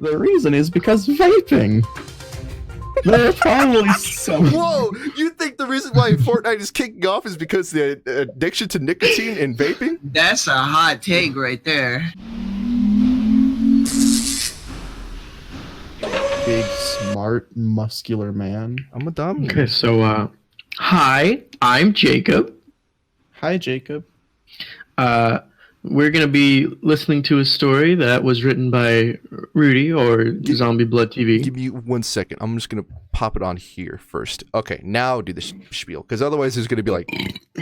The reason is because vaping. There are probably some. Whoa! You think the reason why Fortnite is kicking off is because the addiction to nicotine and vaping? That's a hot take right there. Big, smart, muscular man. I'm a dumb. Okay, so, hi, I'm Jacob. Hi, Jacob. We're going to be listening to a story that was written by Rudy or ZombiebloodTV. Give me 1 second. I'm just going to pop it on here first. Okay, now do the spiel, because otherwise there's going to be like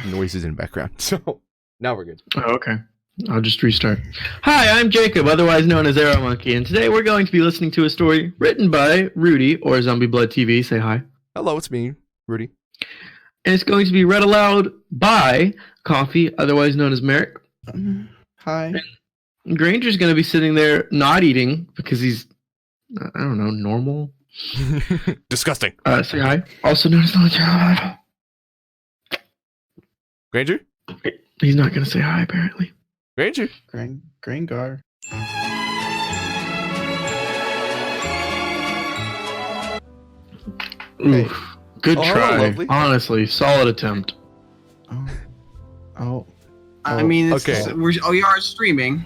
noises in the background. So now we're good. Oh, okay. I'll just restart. Hi, I'm Jacob, otherwise known as Arrow Monkey, and today we're going to be listening to a story written by Rudy or ZombiebloodTV. Say hi. Hello, it's me, Rudy. And it's going to be read aloud by Coffee, otherwise known as Merrick. Hi. Granger's going to be sitting there not eating because he's, I don't know, normal. Disgusting. Say hi. Also known as the Granger? He's not going to say hi, apparently. Granger? Granger. Oof. Good try. lovely. Honestly, solid attempt. Oh. I mean, it's, okay. we are streaming.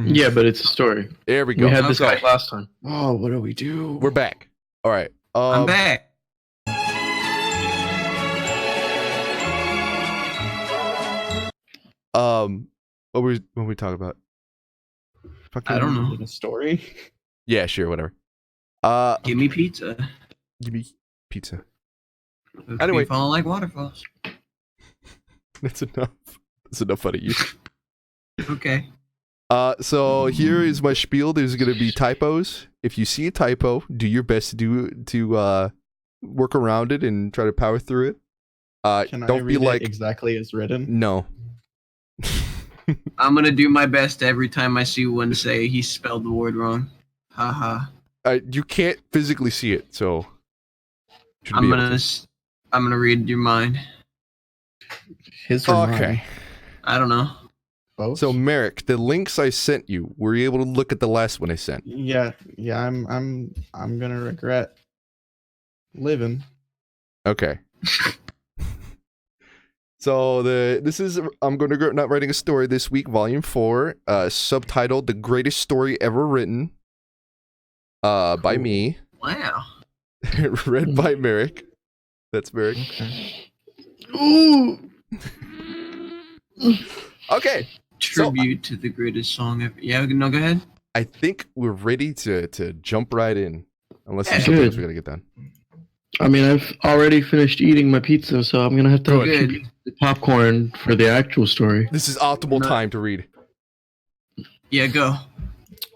Yeah, but it's a story. There we go. We had this Okay. guy last time. Oh, what do we do? We're back. All right. I'm back. What were we talking about? I don't know. A story? Yeah, sure, whatever. Give me pizza. Give me pizza. Anyway, Anyway. falling like waterfalls. That's enough. That's enough out of you. Okay. So here is my spiel. There's gonna be typos. If you see a typo, do your best to work around it and try to power through it. Can I don't be read like it exactly as written? no. I'm gonna do my best every time I see one say he spelled the word wrong. Haha. You can't physically see it, so should I'm be able gonna read your mind. His to. or Okay. mine? I don't know. Both? So Merrick, the links I sent you, were you able to look at the last one I sent? Yeah, I'm gonna regret living. Okay. So this is I'm going to go not writing a story this week, volume 4, subtitled "The Greatest Story Ever Written," by me, Wow. read by Merrick. That's Merrick. Okay. Ooh! Okay. Tribute to the greatest song ever. Yeah, no, go ahead. I think we're ready to jump right in, unless there's Yeah. something Good. else we gotta get done. I mean, I've already finished eating my pizza, so I'm going to have to Oh, watch good. the popcorn for the actual story. This is optimal No. time to read. Yeah, go.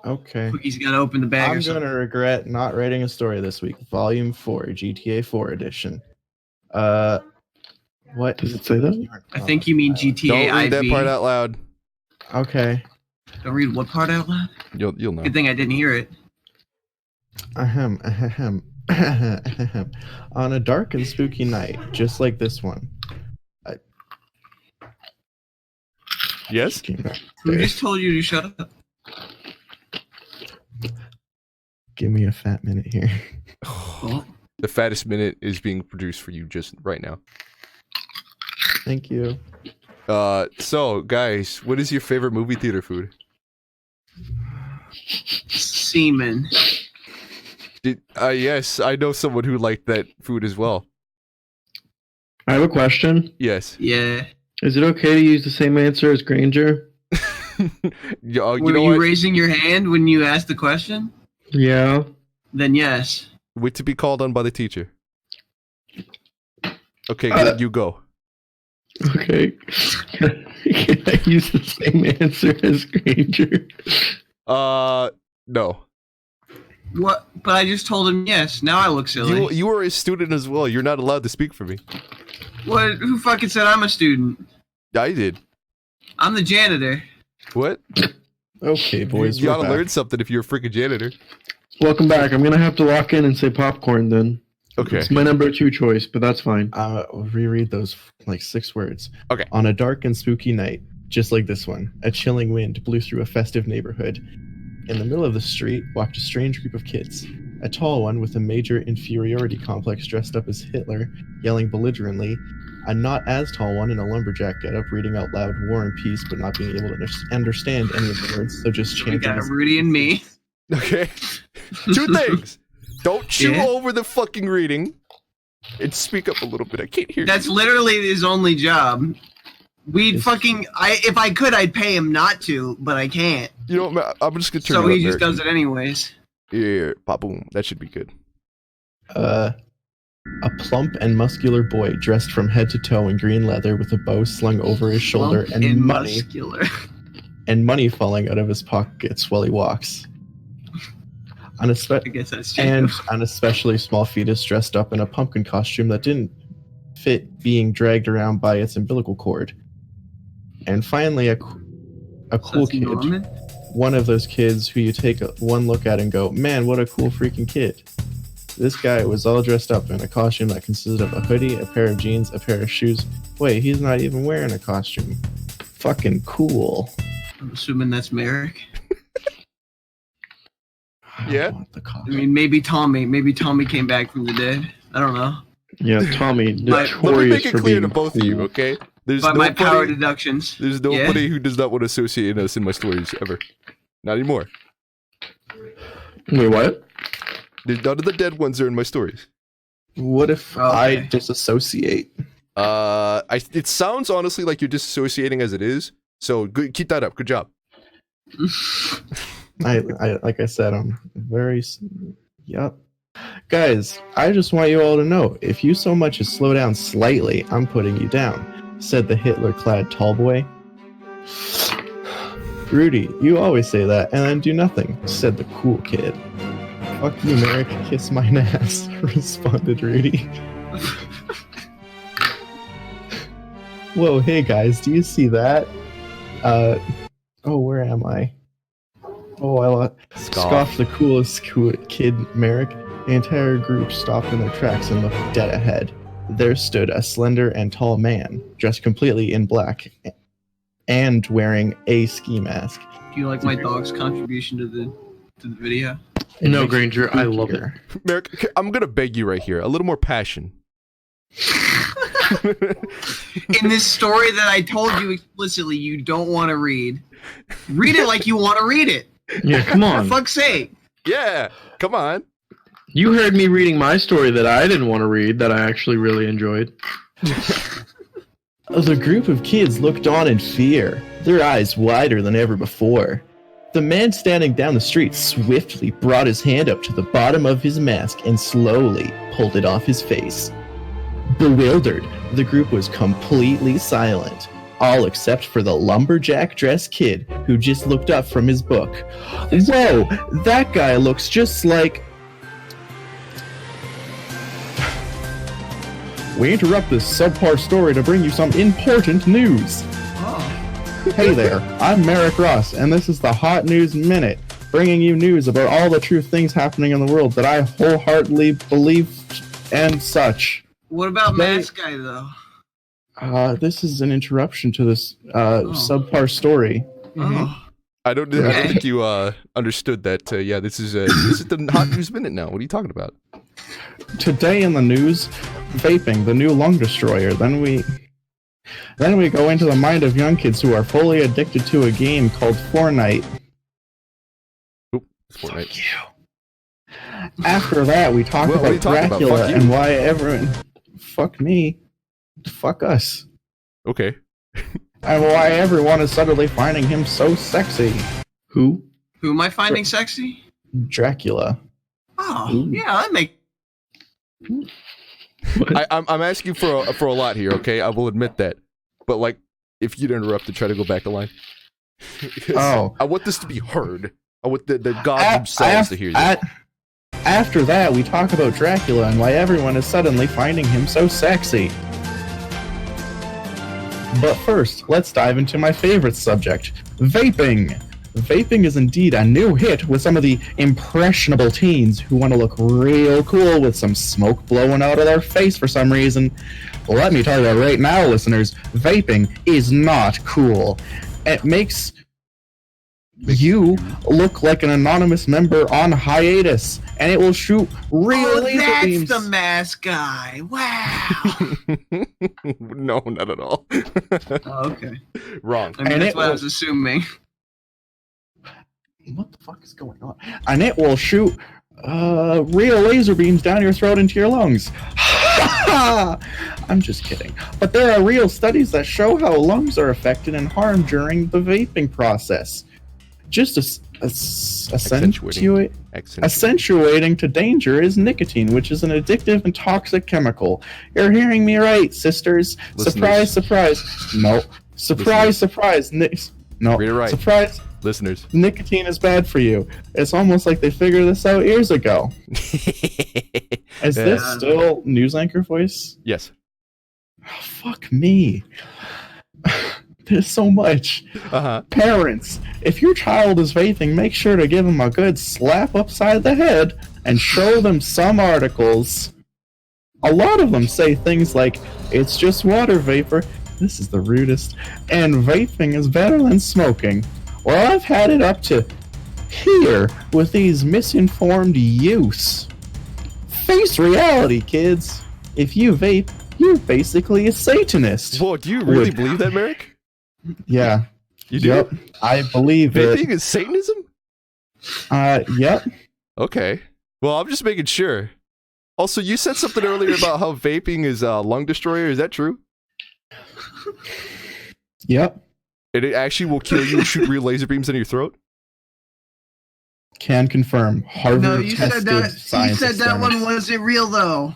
Okay. Cookie's gotta open the bag or I'm something. gonna regret not writing a story this week. Volume 4, GTA 4 edition. What Does it say that? I think you mean GTA Don't read that IV. part out loud. Okay. Don't read what part out loud? You'll know. Good thing I didn't hear it. Ahem, ahem, ahem. On a dark and spooky night, just like this one. Yes. Came back. Who just told you to shut up? Give me a fat minute here. Oh, The fattest minute is being produced for you just right now. Thank you. So guys, what is your favorite movie theater food? semen. Yes, I know someone who liked that food as well. I have a question. Yes. Yeah. Is it okay to use the same answer as Granger? you Were know you what? raising your hand when you asked the question? Yeah. Then yes. Wait to be called on by the teacher. Okay, good, you go. Okay. Can I use the same answer as Granger? No. What? But I just told him yes. Now I look silly. You are a student as well. You're not allowed to speak for me. What? Who fucking said I'm a student? I did. I'm the janitor. What? Okay, boys. You we're gotta back. learn something if you're a freaking janitor. Welcome back. I'm gonna have to walk in and say popcorn then. Okay. It's my number 2 choice, but that's fine. Reread those like 6 words. Okay. On a dark and spooky night, just like this one, a chilling wind blew through a festive neighborhood. In the middle of the street walked a strange group of kids. A tall one with a major inferiority complex dressed up as Hitler, yelling belligerently. A not as tall one in a lumberjack getup reading out loud War and Peace but not being able to understand any of the words, so just We chanting. got Rudy and me. Okay. 2 things. Don't chew Yeah. over the fucking reading. And speak up a little bit. I can't hear That's you. literally his only job. If I could, I'd pay him not to, but I can't. You know what, I'm just gonna turn So you he up, just Merrick. does it anyways. Yeah, pop boom. That should be good. A plump and muscular boy dressed from head to toe in green leather with a bow slung over his shoulder Plump and money muscular. and money falling out of his pockets while he walks. I guess that's true. And an especially small fetus dressed up in a pumpkin costume that didn't fit being dragged around by its umbilical cord. And finally, a cool That's kid. Norman? One of those kids who you take one look at and go, man, what a cool freaking kid. This guy was all dressed up in a costume that consisted of a hoodie, a pair of jeans, a pair of shoes. Wait, he's not even wearing a costume. Fucking cool. I'm assuming that's Merrick. I Yeah. want the I costume. mean, maybe Tommy. Maybe Tommy came back from the dead. I don't know. Yeah, Tommy, But- notorious Let me make it for clear being to both of you, cool. okay? There's By my power nobody, deductions. there's nobody who does not want to associate us in my stories ever. Not anymore. Wait, what? None of the dead ones are in my stories. What if I Okay. disassociate? It sounds honestly like you're disassociating as it is. So good, keep that up. Good job. I like I said, I'm very. Yup. Guys, I just want you all to know, if you so much as slow down slightly, I'm putting you down, said the Hitler-clad tall boy. Rudy, you always say that and then do nothing, said the cool kid. Fuck you, Merrick, kiss my ass, responded Rudy. Whoa, hey guys, do you see that? Oh, where am I? Oh, I scoffed the coolest kid, Merrick. The entire group stopped in their tracks and looked dead ahead. There stood a slender and tall man, dressed completely in black and wearing a ski mask. Do you like my dog's contribution to the video? It No, makes Granger, it I love creepier. Merrick, I'm gonna beg you right here. A little more passion. In this story that I told you explicitly you don't want to read it like you want to read it. Yeah, come For on. fuck's sake. Yeah, come on. You heard me reading my story that I didn't want to read, that I actually really enjoyed. The group of kids looked on in fear, their eyes wider than ever before. The man standing down the street swiftly brought his hand up to the bottom of his mask and slowly pulled it off his face. Bewildered, the group was completely silent, all except for the lumberjack-dressed kid who just looked up from his book. Whoa, that guy looks just like... We interrupt this subpar story to bring you some important news. Oh. Hey there, I'm Merrick Ross, and this is the Hot News Minute, bringing you news about all the true things happening in the world that I wholeheartedly believe and such. What about They- Mask Guy, though? This is an interruption to this subpar story. Oh. I don't Okay. think you understood that. Yeah, this is the hot news minute now. What are you talking about? Today in the news, vaping, the new lung destroyer. Then we go into the mind of young kids who are fully addicted to a game called Fortnite. Oop, it's Fortnite. You. After that, we talk What are you about talking about? Dracula Fuck you. and why everyone... Fuck me. Fuck us. Okay. And why everyone is suddenly finding him so sexy. Who? Who am I finding sexy? Dracula. Oh, Ooh. yeah, that makes... I'm asking for a lot here. Okay, I will admit that. But like, if you'd interrupt to try to go back the line. Because Oh. I want this to be heard. I want the gods themselves to hear this. After that, we talk about Dracula and why everyone is suddenly finding him so sexy. But first, let's dive into my favorite subject, vaping. Vaping is indeed a new hit with some of the impressionable teens who want to look real cool with some smoke blowing out of their face for some reason. Let me tell you right now, listeners, vaping is not cool. It makes You look like an anonymous member on hiatus, and it will shoot real laser that's beams. the mask guy. Wow. No, not at all. Oh, okay. Wrong. I mean, And that's it what I will- was assuming. What the fuck is going on? And it will shoot real laser beams down your throat into your lungs. I'm just kidding. But there are real studies that show how lungs are affected and harmed during the vaping process. Just accentuating to danger is nicotine, which is an addictive and toxic chemical. You're hearing me right, sisters. Listeners. Surprise, surprise. No. Surprise, surprise. No. Read it right. Surprise. Listeners. Nicotine is bad for you. It's almost like they figured this out years ago. Is this still news anchor voice? Yes. Oh, fuck me. There's so much. Uh-huh. Parents, if your child is vaping, make sure to give them a good slap upside the head and show them some articles. A lot of them say things like, it's just water vapor. This is the rudest. And vaping is better than smoking. Well, I've had it up to here with these misinformed youths. Face reality, kids. If you vape, you're basically a Satanist. Whoa, do you really believe that, Merrick? Yeah. You do? Yep. I believe Vaping it. is Satanism? Yep. Okay. Well, I'm just making sure. Also, you said something earlier about how vaping is a lung destroyer. Is that true? Yep. And it actually will kill you and shoot real laser beams into your throat? Can confirm. Harvard No, you said tested that. You science said that one experiment. wasn't real though.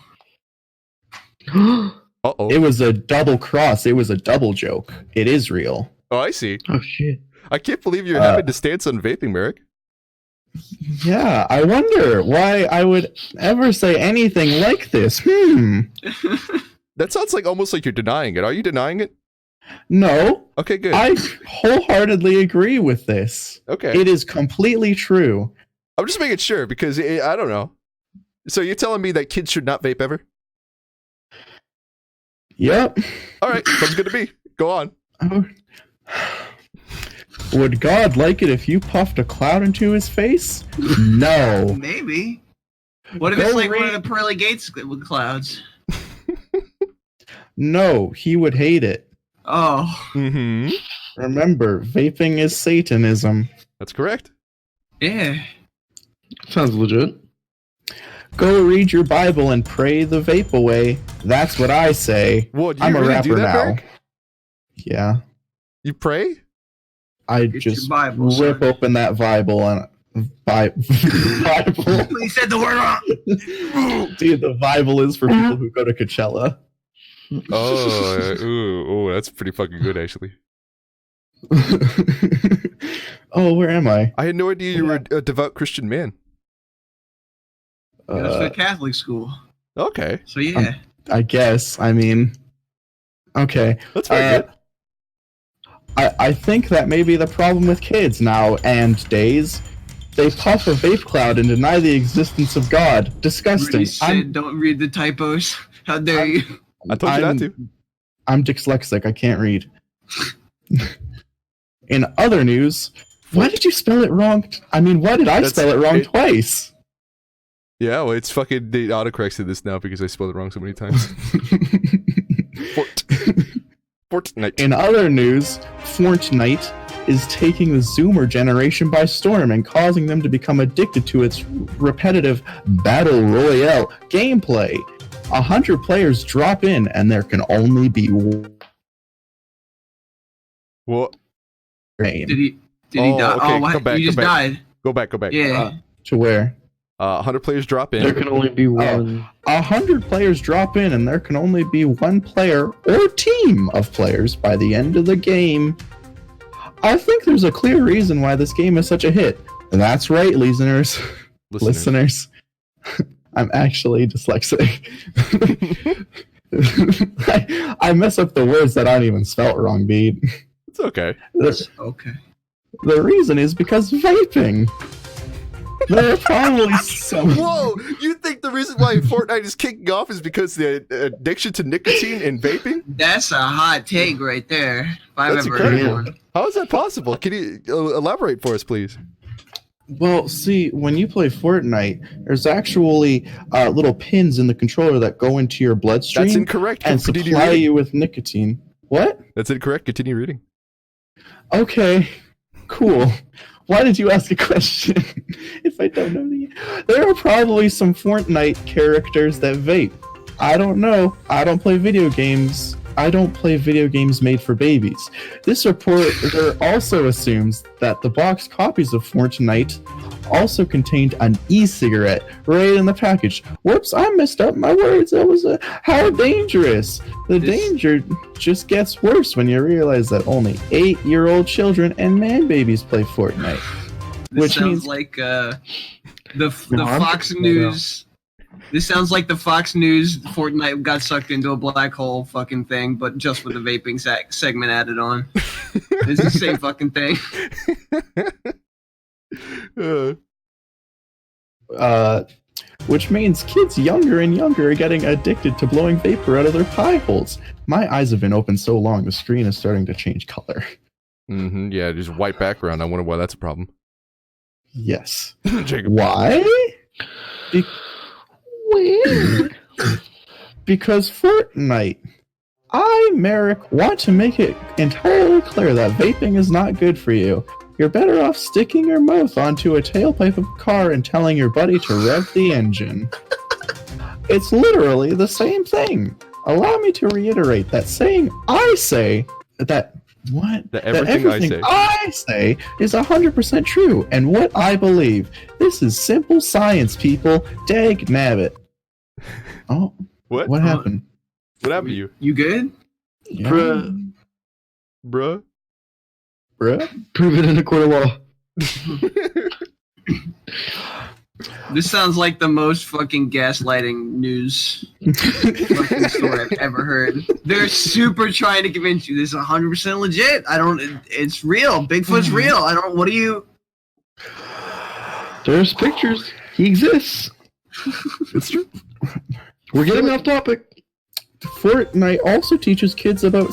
Uh-oh. It was a double cross. It was a double joke. It is real. Oh, I see. Oh shit. I can't believe you're having to stance on vaping, Merrick. Yeah, I wonder why I would ever say anything like this. That sounds like almost like you're denying it. Are you denying it? No, Okay, good. I wholeheartedly agree with this. Okay. It is completely true. I'm just making sure because I don't know. So you're telling me that kids should not vape ever? Yep. All right, sounds good to me. Go on. Oh. Would God like it if you puffed a cloud into his face? No. Maybe. What if Go it's like one read- of the pearly gates with clouds? No, he would hate it. Oh. Mm-hmm. Remember, vaping is Satanism. That's correct. Yeah. Sounds legit. Go read your Bible and pray the vape away. That's what I say. Whoa, do you I'm a really rapper do that, now. Merrick? Yeah. You pray? I Get just your Bible, rip son. open that Bible and Bible. He said the word wrong. Dude, the Bible is for people who go to Coachella. Oh, ooh, that's pretty fucking good, actually. Oh, where am I? I had no idea you were a devout Christian man. It was for Catholic school. Okay, So yeah. I guess. I mean, okay. that's very good. I think that may be the problem with kids now and days. They puff a vape cloud and deny the existence of God. Disgusting. Rudy said, don't read the typos. How dare you? I told you not to. I'm dyslexic. I can't read. In other news, why did you spell it wrong? I mean, why did I spell it wrong twice? Yeah, well, it's fucking they autocorrected this now because I spelled it wrong so many times. Fortnite. In other news, Fortnite is taking the Zoomer generation by storm and causing them to become addicted to its repetitive battle royale gameplay. 100 players drop in, and there can only be one What? game. Did he die? okay, Oh, what? come back, You just come back. died. Go back. Yeah. To where? 100 players drop in. There can only be one. 100 players drop in, and there can only be one player or team of players by the end of the game. I think there's a clear reason why this game is such a hit. That's right, listeners. Listeners. I'm actually dyslexic. I mess up the words that aren't even spelt wrong, Bede. It's okay. Okay. The reason is because vaping. There are probably some. Whoa! You think the reason why Fortnite is kicking off is because the addiction to nicotine and vaping? That's a hot take right there. If I've That's ever heard incredible. one. How is that possible? Can you elaborate for us, please? Well, see, when you play Fortnite, there's actually little pins in the controller that go into your bloodstream That's incorrect. and Continue supply reading. you with nicotine. What? That's incorrect. Continue reading. Okay, cool. Why did you ask a question if I don't know the... There are probably some Fortnite characters that vape. I don't know. I don't play video games. I don't play video games made for babies. This report also assumes that the box copies of Fortnite also contained an e-cigarette right in the package. Whoops, I messed up my words. That was how dangerous. The danger just gets worse when you realize that only 8-year-old children and man babies play Fortnite. This sounds like the Fox News. This sounds like the Fox News Fortnite got sucked into a black hole fucking thing, but just with the vaping segment added on. It's the same fucking thing. Which means kids younger and younger are getting addicted to blowing vapor out of their pie holes. My eyes have been open so long, the screen is starting to change color. Mm-hmm. Yeah, there's a white background. I wonder why that's a problem. Yes. Jacob. Why? Because Fortnite. I, Merrick, want to make it entirely clear that vaping is not good for you. You're better off sticking your mouth onto a tailpipe of a car and telling your buddy to rev the engine. It's literally the same thing. Allow me to reiterate that saying I say that what? That everything I say is 100% true, and what I believe. This is simple science, people. Dag nabbit. Oh, What happened? What happened to you? You good? Yeah. Bruh? Prove it in a court of law. This sounds like the most fucking gaslighting news fucking story I've ever heard. They're super trying to convince you this is 100% legit. It's real. Bigfoot's real. What do you... There's pictures. He exists. It's true. We're getting off topic. Fortnite also teaches kids about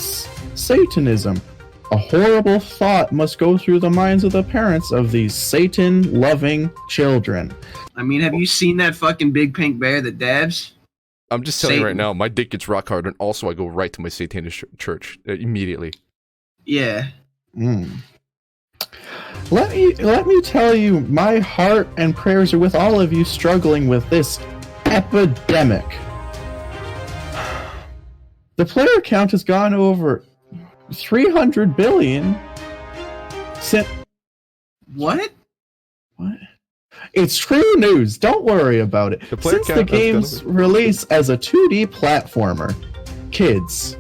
Satanism. A horrible thought must go through the minds of the parents of these Satan-loving children. I mean, have you seen that fucking big pink bear that dabs? I'm just telling you right Satan. now, my dick gets rock hard, and also I go right to my Satanist church immediately. Yeah. Let me tell you, my heart and prayers are with all of you struggling with this epidemic. The player count has gone over 300 billion since... What? It's true news. Don't worry about it. Since the game's release as a 2D platformer. Kids.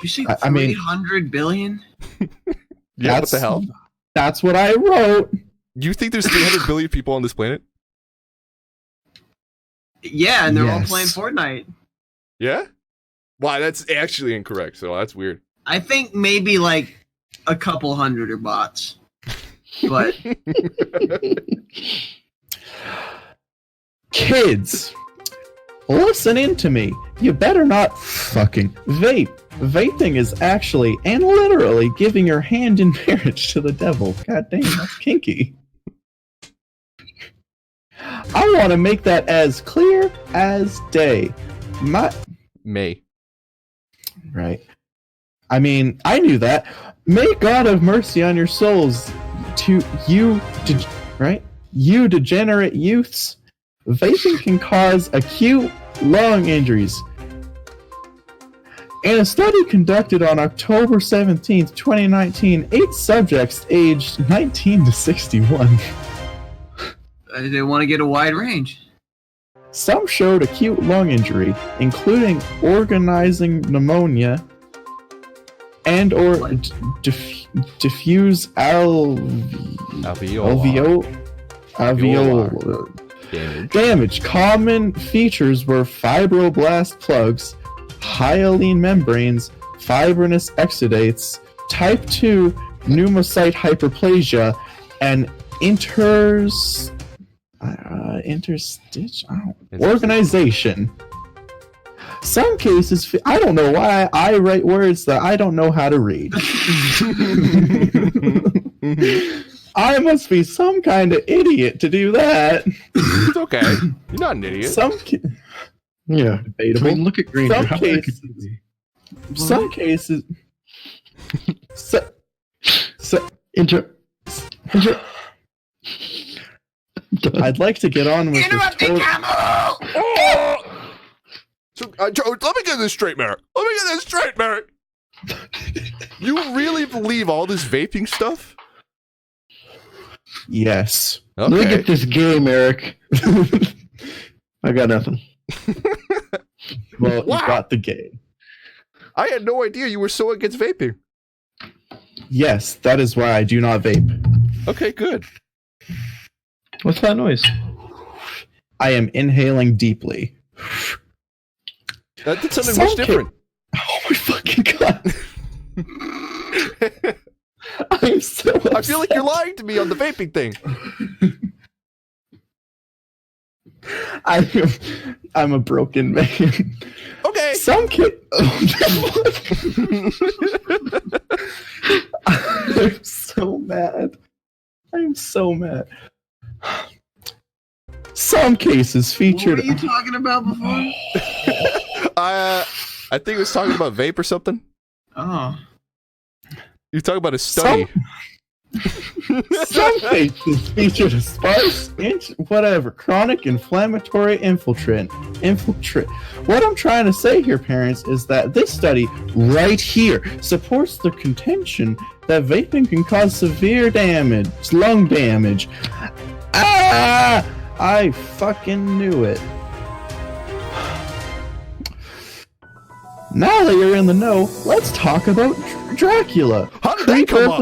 You see I mean... 300 billion? Yeah, what the hell? That's what I wrote. You think there's 300 billion people on this planet? Yeah, and they're all Yes. playing Fortnite. Yeah? Wow, that's actually incorrect, so that's weird. I think maybe like a couple hundred are bots. But Kids, listen in to me. You better not fucking vape. Vaping is actually and literally giving your hand in marriage to the devil. God damn, that's kinky. I want to make that as clear as day. May. Right. I mean, I knew that. May God have mercy on your souls, to you, right? You degenerate youths. Vaping can cause acute lung injuries. In a study conducted on October 17th, 2019, 8 subjects aged 19 to 61. they want to get a wide range. Some showed acute lung injury, including organizing pneumonia and or diffuse alveolar damage. Common features were fibroblast plugs, hyaline membranes, fibrinous exudates, type 2 pneumocyte hyperplasia, and interstitial organization. Some cases, I don't know why I write words that I don't know how to read. I must be some kind of idiot to do that. It's okay. You're not an idiot. Yeah, debatable. I mean, look at Granger. Some cases. I'd like to get on with Interrupting Camel! So, let me get this straight, Merrick. You really believe all this vaping stuff? Yes. Okay. Look at this game, Eric. I got nothing. Well, you got the game. I had no idea you were so against vaping. Yes, that is why I do not vape. Okay, good. What's that noise? I am inhaling deeply. That did something much different. Oh my fucking god. I'm so upset. I feel like you're lying to me on the vaping thing. I'm a broken man. Okay. Some kid. I'm so mad. Some cases featured. What were you talking about before? I think it was talking about vape or something. Oh. You're talking about a study. Some cases featured a sparse, chronic inflammatory infiltrate. What I'm trying to say here, parents, is that this study right here supports the contention that vaping can cause severe damage, lung damage. I fucking knew it. Now that you're in the know, let's talk about Dracula. How did that come up?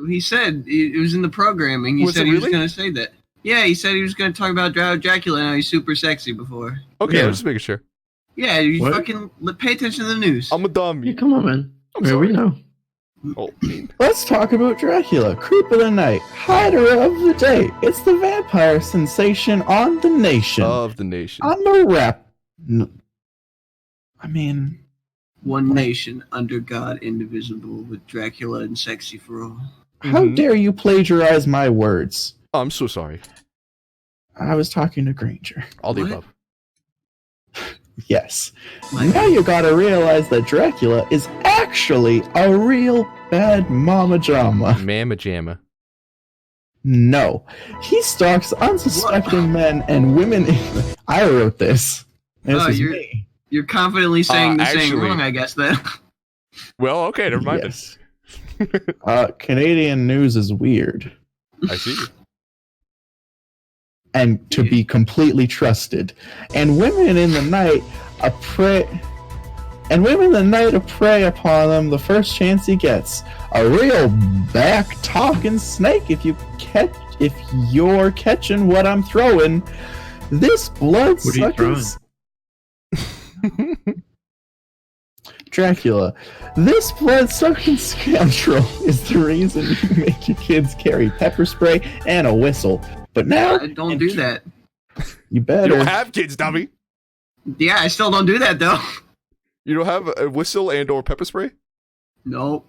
He said it was in the programming. He said he was going to say that. Yeah, he said he was going to talk about Dracula and how he's super sexy before. Okay, I'm just making sure. Yeah, you fucking pay attention to the news. I'm a dummy. Yeah, come on, man. We know. Oh. Let's talk about Dracula, creep of the night, hider of the day. It's the vampire sensation on the nation. Of the nation. I'm a rap. I mean, one nation under God, indivisible, with Dracula and sexy for all. How dare you plagiarize my words? Oh, I'm so sorry. I was talking to Granger. All the above. Yes. Now you gotta realize that Dracula is actually a real bad mama drama. Mama jamma. No. He stalks unsuspecting men and women. I wrote this. This is me. You're confidently saying this ain't wrong, I guess, then. Well, okay, never mind. Yes. Canadian news is weird. I see. And to be completely trusted. And women in the night prey upon them the first chance he gets. A real back-talking snake if you're catching what I'm throwing. This blood-sucking Dracula. This blood-sucking scoundrel is the reason you make your kids carry pepper spray and a whistle. But now... don't do that. You better. You don't have kids, dummy. Yeah, I still don't do that, though. You don't have a whistle and or pepper spray? Nope.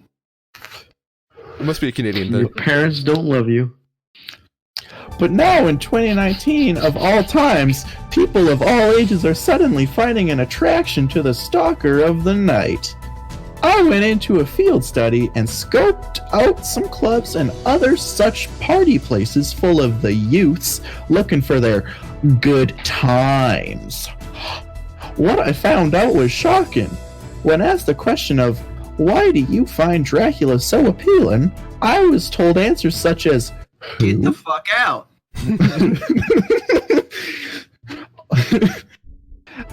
It must be a Canadian thing. Your parents don't love you. But now in 2019, of all times, people of all ages are suddenly finding an attraction to the stalker of the night. I went into a field study and scoped out some clubs and other such party places full of the youths looking for their good times. What I found out was shocking. When asked the question of, why do you find Dracula so appealing, I was told answers such as, get the fuck out.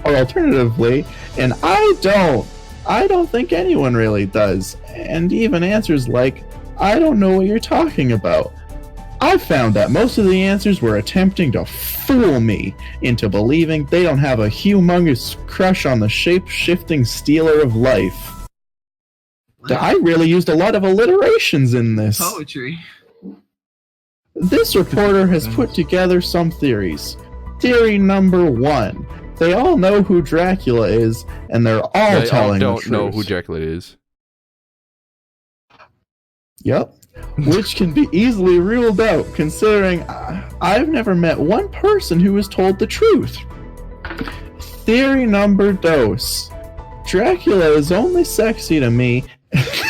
Or alternatively, and I don't think anyone really does. And even answers like, I don't know what you're talking about. I found that most of the answers were attempting to fool me into believing they don't have a humongous crush on the shape-shifting stealer of life. I really used a lot of alliterations in this. Poetry. This reporter has put together some theories. Theory number 1. They all know who Dracula is, and they're all telling the truth. They don't know who Dracula is. Yep. Which can be easily ruled out, considering I've never met one person who was told the truth. Theory number 2. Dracula is only sexy to me. This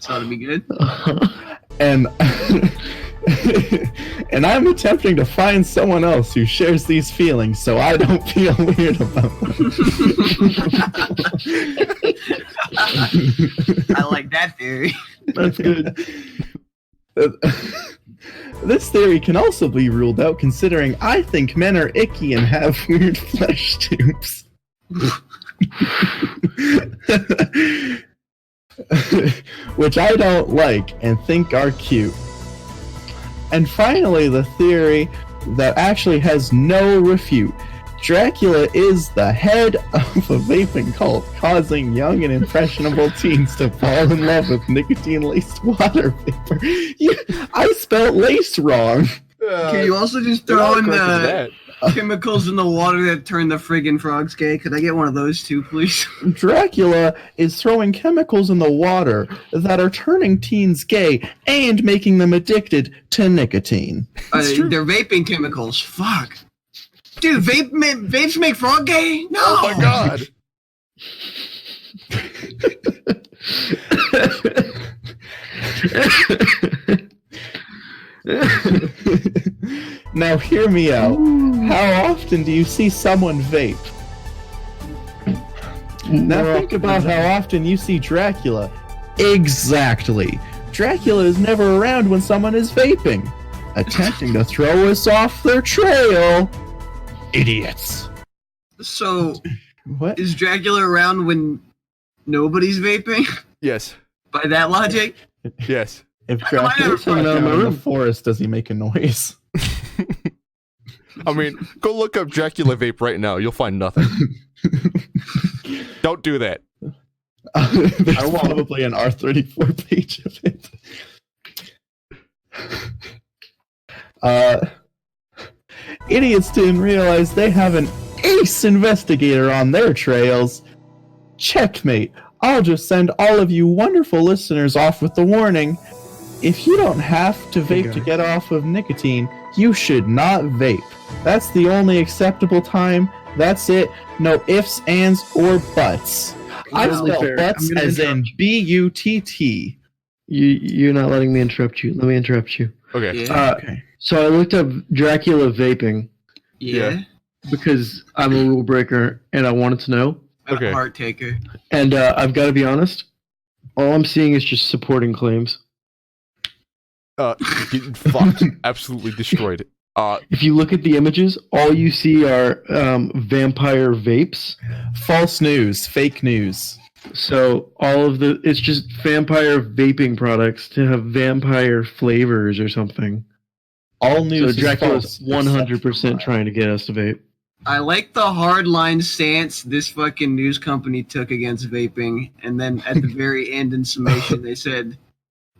ought to be good. And and I'm attempting to find someone else who shares these feelings so I don't feel weird about them. I like that theory. That's good. This theory can also be ruled out considering I think men are icky and have weird flesh tubes. Which I don't like and think are cute. And finally, the theory that actually has no refute. Dracula is the head of a vaping cult, causing young and impressionable teens to fall in love with nicotine-laced water vapor. I spelled lace wrong. Can you also just throw in the chemicals in the water that turn the friggin' frogs gay? Could I get one of those too, please? Dracula is throwing chemicals in the water that are turning teens gay and making them addicted to nicotine. They're vaping chemicals. Fuck. Dude, vapes make frog gay? No! Oh my god! Now hear me out. How often do you see someone vape? Now think about how often you see Dracula. Exactly. Dracula is never around when someone is vaping, attempting to throw us off their trail. Idiots. So, What? is Dracula around when nobody's vaping? Yes. By that logic? Yes. If Dracula's never down in the forest, does he make a noise? I mean, go look up Dracula vape right now. You'll find nothing. Don't do that. There's probably an R34 page of it. Idiots didn't realize they have an ace investigator on their trails. Checkmate. I'll just send all of you wonderful listeners off with the warning. If you don't have to vape to get off of nicotine, you should not vape. That's the only acceptable time. That's it. No ifs, ands, or buts. I spell butts as in B-U-T-T. You're not letting me interrupt you. Let me interrupt you. Okay. Yeah. Okay. So I looked up Dracula vaping Yeah. because I'm a rule breaker and I wanted to know. Okay. A heart taker. And I've got to be honest, all I'm seeing is just supporting claims. Getting fucked. Absolutely destroyed. If you look at the images, all you see are vampire vapes. False news. Fake news. So it's just vampire vaping products to have vampire flavors or something. All news So Dracula's is false, 100% trying to get us to vape. I like the hardline stance this fucking news company took against vaping, and then at the very end in summation they said,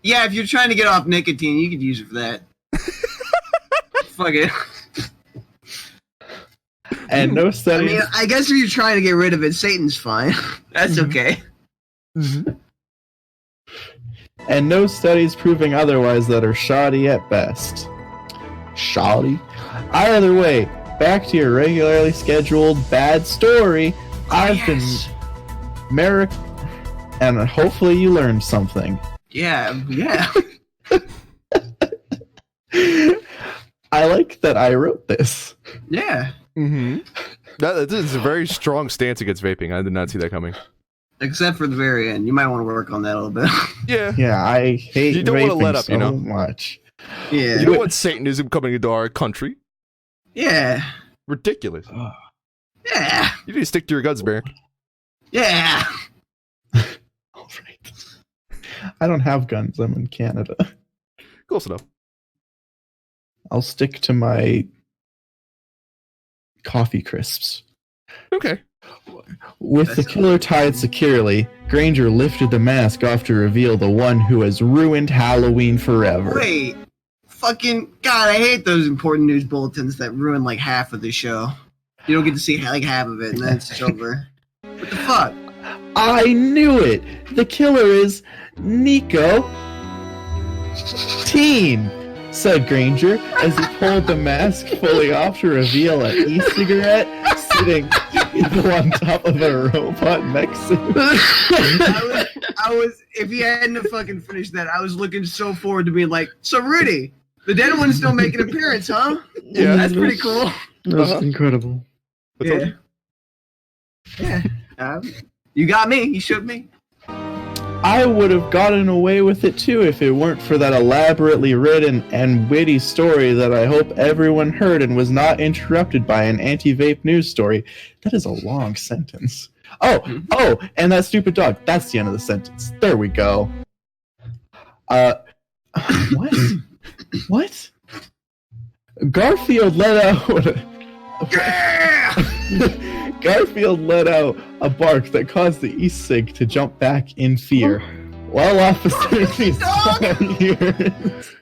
yeah, if you're trying to get off nicotine, you could use it for that. Fuck it. And no I studies. mean, I guess if you're trying to get rid of it, Satan's fine. That's okay. And no studies proving otherwise that are shoddy at best. Shoddy? Either way, back to your regularly scheduled bad story. I've been Merrick, and hopefully you learned something. Yeah. I like that I wrote this. Yeah. Mm-hmm. That is a very strong stance against vaping. I did not see that coming. Except for the very end. You might want to work on that a little bit. Yeah. Yeah, I hate You don't want to vaping let up, so you know? much. Yeah. You don't want Satanism coming into our country. Yeah. Ridiculous. Yeah. You need to stick to your guns, Merrick. Yeah. All right. I don't have guns. I'm in Canada. Close enough. I'll stick to my coffee crisps. Okay. With the killer tied securely, Granger lifted the mask off to reveal the one who has ruined Halloween forever. Wait. Fucking God, I hate those important news bulletins that ruin like half of the show. You don't get to see like half of it, and then it's over. What the fuck? I knew it! The killer is Nico Teen, said Granger as he pulled the mask fully off to reveal an e-cigarette sitting on top of a robot mech suit. I was, if you hadn't fucking finished that, I was looking so forward to being like, so Rudy, the dead one's still making an appearance, huh? Yeah, that's pretty cool. That's incredible. Yeah. You got me. You shook me. I would have gotten away with it too if it weren't for that elaborately written and witty story that I hope everyone heard and was not interrupted by an anti-vape news story. That is a long sentence. Oh, and that stupid dog. That's the end of the sentence. There we go. What? What? Garfield let out... Garfield let out a bark that caused the e-cig to jump back in fear. While Officer He's all ears.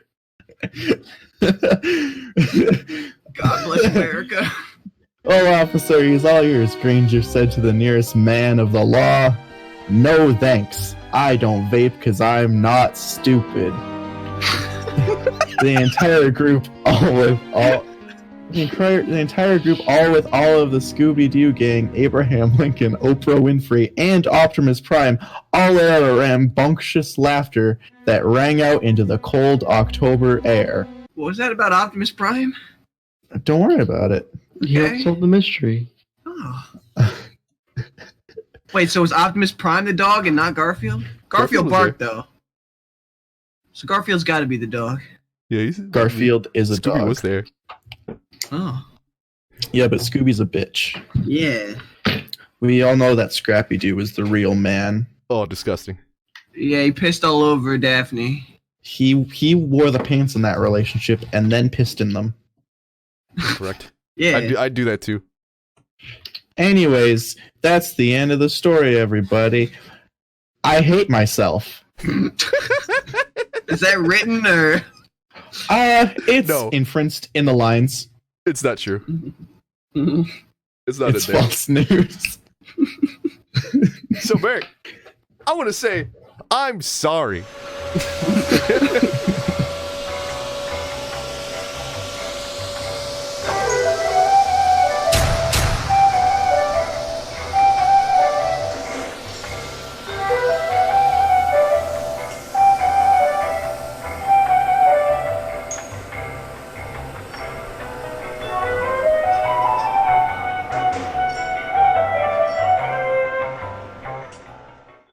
God bless America. Well, Officer, he's all ears, Granger said to the nearest man of the law. No thanks. I don't vape because I'm not stupid. The entire group, all with all of the Scooby-Doo gang, Abraham Lincoln, Oprah Winfrey, and Optimus Prime, all let out a rambunctious laughter that rang out into the cold October air. What was that about Optimus Prime? Don't worry about it. Okay. You helped solve the mystery. Oh. Wait, so was Optimus Prime the dog and not Garfield? Garfield barked, though. So Garfield's got to be the dog. Yeah, Garfield is a Scooby dog. was there. Oh. Yeah, but Scooby's a bitch. Yeah. We all know that Scrappy-Doo was the real man. Oh, disgusting. Yeah, he pissed all over Daphne. He wore the pants in that relationship and then pissed in them. Correct. Yeah. I'd do that too. Anyways, that's the end of the story, everybody. I hate myself. Is that written or? It's No. inferenced in the lines. It's not true. It's not It's in there. false news. So, Merrick, I want to say I'm sorry.